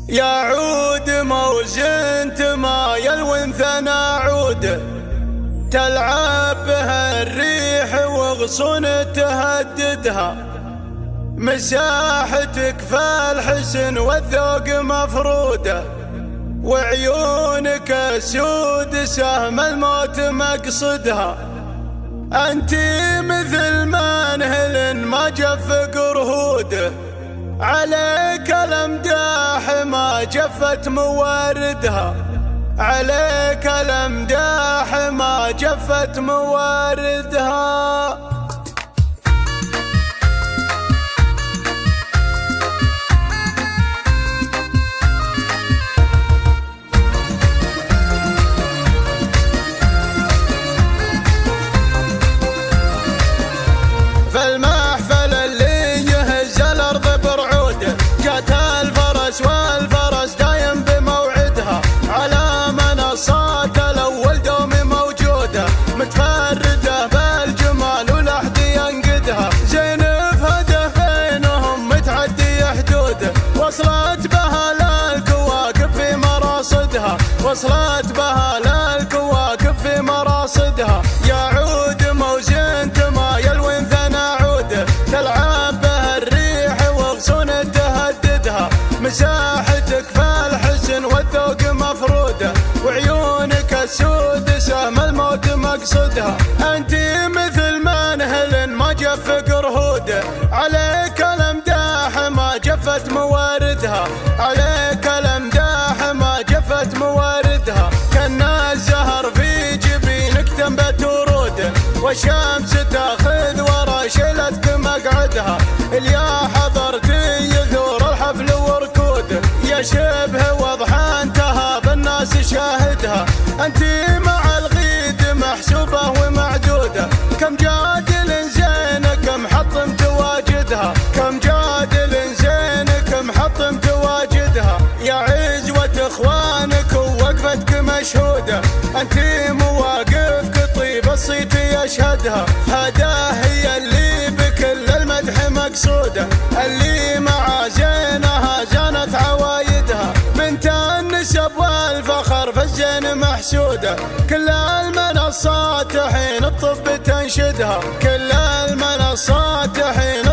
يعود موزن تمايل وانثنى عوده، تلعب بها الريح وغصون تهددها. مساحتك فالحسن والذوق مفروده، وعيونك اسود سهم الموت مقصدها. انتي مثل منهل ما جف قرهوده، عليك الامداح ما جفت مواردها. عليك الامداح ما جفت مواردها. فالمحفل اللي يهز الارض برعوده، جات الفرس والفرس دايم بموعدها. على منصات الاول دومي موجوده، متفرده بالجمال ولحد ينقدها. زينب هدف بينهم متعدي حدوده، وصلت بها للكواكب في مراصدها. وصلت بها للكواكب في مراصدها. يعود موزن تمايل وانثنى عوده، تلعب به الريح وغصون تهددها. مساحتك فالحسن والذوق مفروده، وعيونك السود سهم الموت مقصدها. انتي مثل منهل ما جف قرهوده، عليك الامداح ما جفت مواردها. عليك الامداح ما جفت مواردها. كنا الزهر في جبينك تنبت وروده، والشمس تاخذ ورا شيلتك مقعدها. اليا حضرتي يثور الحفل وركوده، يا شبه وضحى انتهى بالناس شاهدها. انتي مع الغيد محسوبه ومعدوده، كم جادل زينك محطم تواجدها. كم جادل زينك محطم تواجدها. يا عزوة اخوانك ووقفتك مشهوده، انتي مواقفك طيب الصيت يشهدها. هداه هي اللي بكل المدح مقصوده، اللي مع زينها زانت عوايدها. بنت النسب والفخر في الزين محسوده، كل المنصات حين الطب تنشدها. كل المنصات حين